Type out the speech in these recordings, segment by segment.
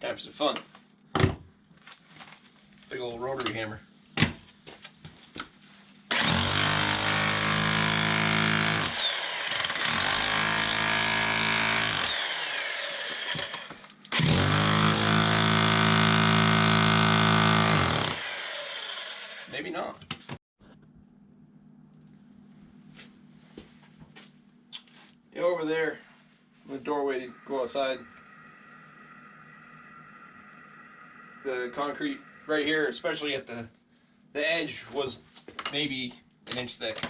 Time for some fun. Big old rotary hammer. Maybe not. Yeah, over there, in the doorway to go outside. The concrete right here, especially at the edge, was maybe an inch thick.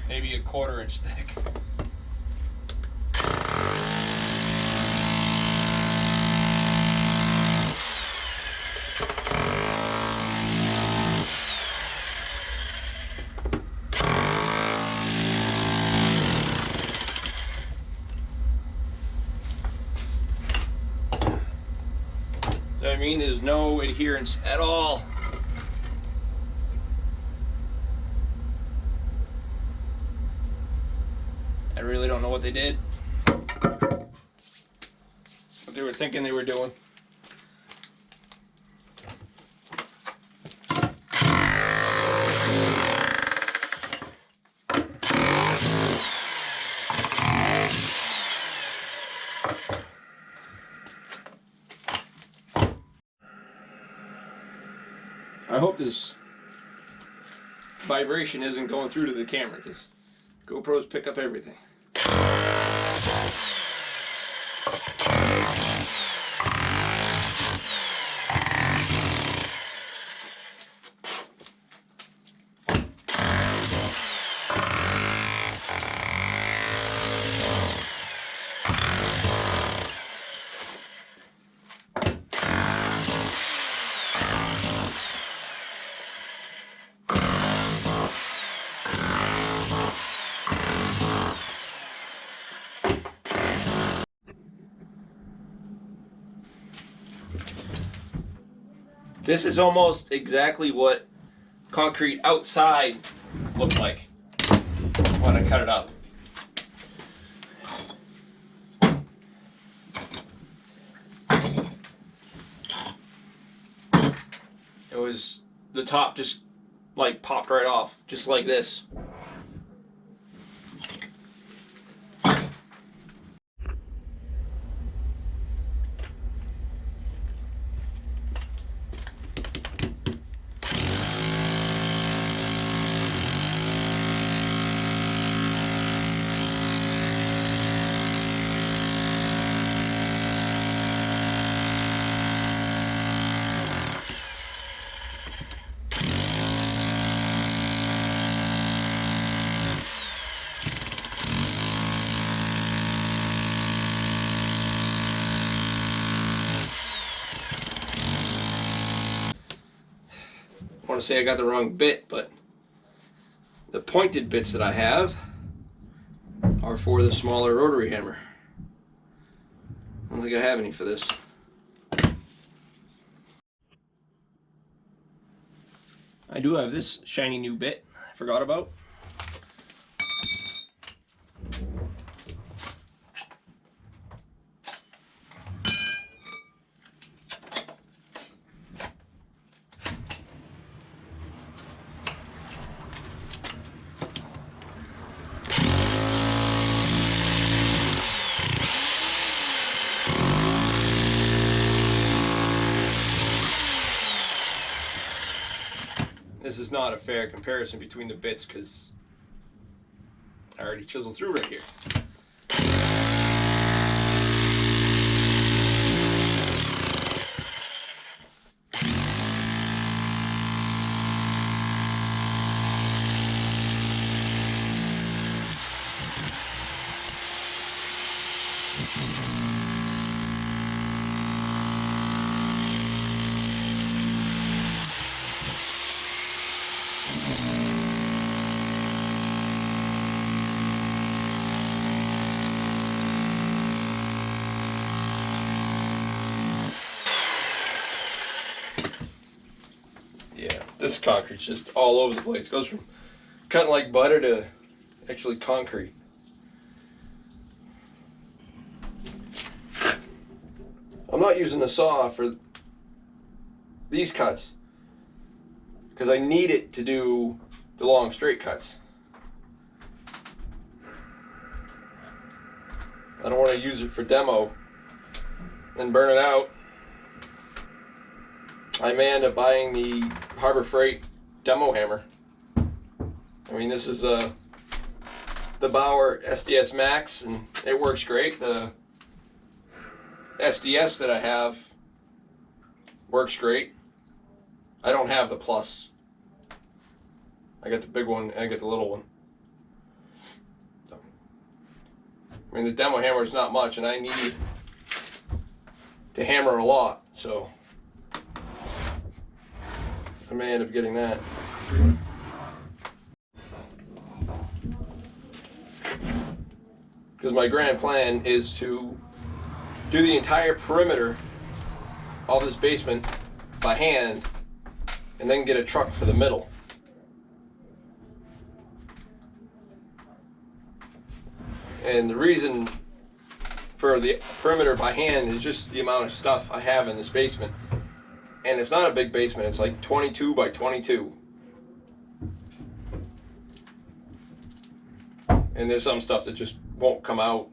Maybe a 1/4 inch thick. So I mean, there's no adherence at all. I really don't know what they did, what they were thinking they were doing. I hope this vibration isn't going through to the camera, because GoPros pick up everything. This is almost exactly what concrete outside looked like when I cut it up. It was, the top just like popped right off, just like this. I want to say I got the wrong bit, but the pointed bits that I have are for the smaller rotary hammer. I don't think I have any for this. I do have this shiny new bit I forgot about. This is not a fair comparison between the bits because I already chiseled through right here. concrete's just all over the place. It goes from cutting like butter to actually concrete. I'm not using a saw for these cuts because I need it to do the long straight cuts. I don't want to use it for demo and burn it out. I may end up buying the Harbor Freight demo hammer. I mean, this is the Bauer SDS Max, and it works great. The SDS that I have works great. I don't have the Plus. I got the big one and I got the little one. So, I mean, the demo hammer is not much, and I need to hammer a lot, so I may end up getting that. Because my grand plan is to do the entire perimeter of this basement by hand and then get a truck for the middle. And the reason for the perimeter by hand is just the amount of stuff I have in this basement. And it's not a big basement, it's like 22 by 22. And there's some stuff that just won't come out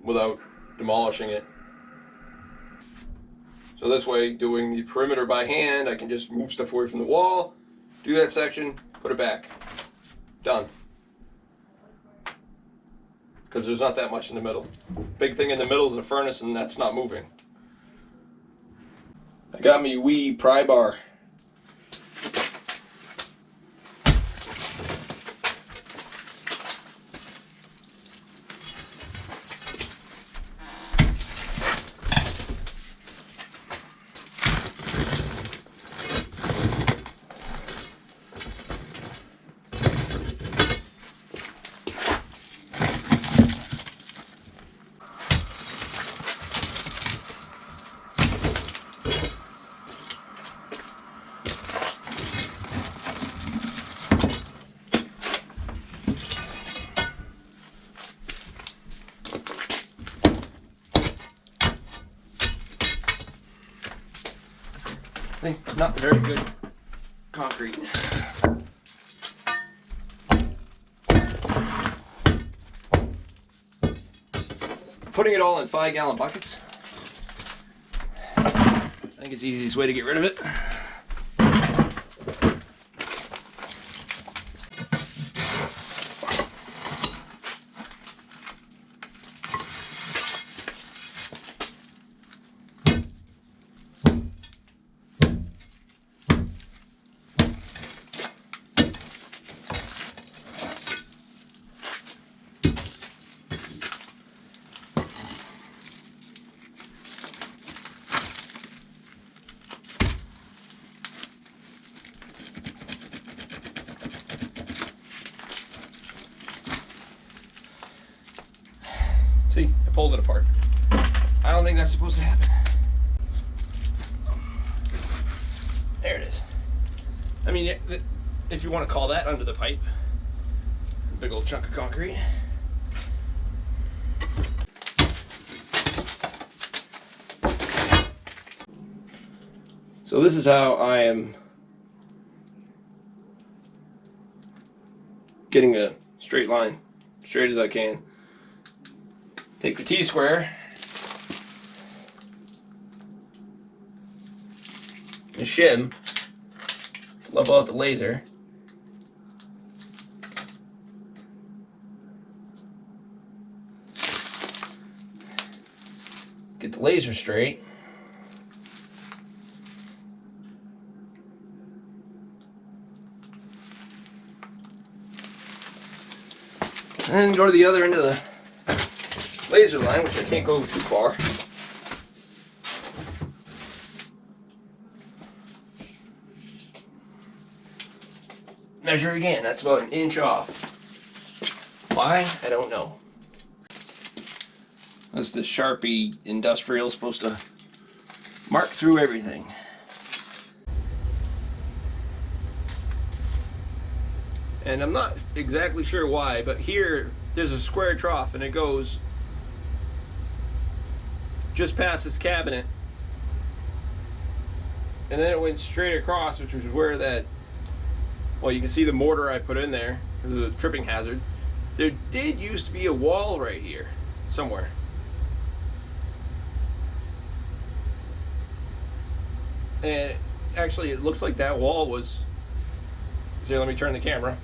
without demolishing it. So this way, doing the perimeter by hand, I can just move stuff away from the wall, do that section, put it back. Done. Because there's not that much in the middle. Big thing in the middle is a furnace, and that's not moving. I got me wee pry bar. Not very good concrete. Putting it all in 5-gallon buckets, I think it's the easiest way to get rid of it. See, I pulled it apart. I don't think that's supposed to happen. There it is. I mean, if you want to call that under the pipe. Big old chunk of concrete. So this is how I am getting a straight line, straight as I can. Take the T-square and shim, level out the laser. Get the laser straight. And then go to the other end of the laser line, which I can't go too far. Measure again, that's about 1 inch off. Why? I don't know. That's the Sharpie Industrial, supposed to mark through everything. And I'm not exactly sure why, but here there's a square trough and it goes just past this cabinet. And then it went straight across, which was where that, well, you can see the mortar I put in there because of the tripping hazard. There did used to be a wall right here somewhere. And actually it looks like that wall was, here, let me turn the camera.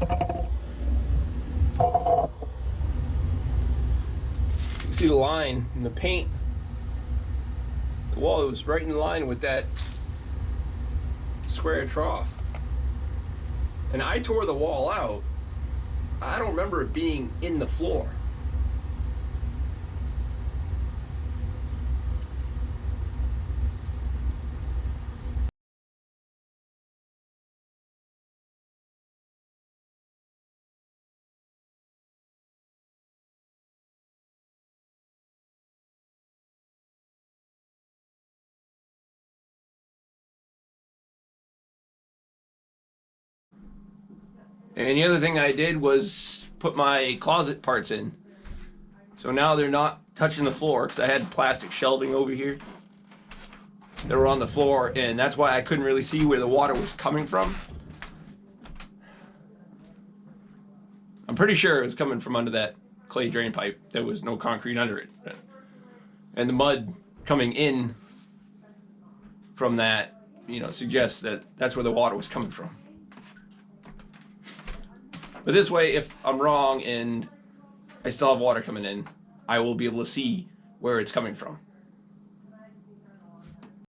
You can see the line in the paint. The wall was right in line with that square trough. And I tore the wall out. I don't remember it being in the floor. And the other thing I did was put my closet parts in. So now they're not touching the floor because I had plastic shelving over here. They were on the floor, and that's why I couldn't really see where the water was coming from. I'm pretty sure it was coming from under that clay drain pipe. There was no concrete under it. And the mud coming in from that, you know, suggests that that's where the water was coming from. But this way, if I'm wrong and I still have water coming in, I will be able to see where it's coming from.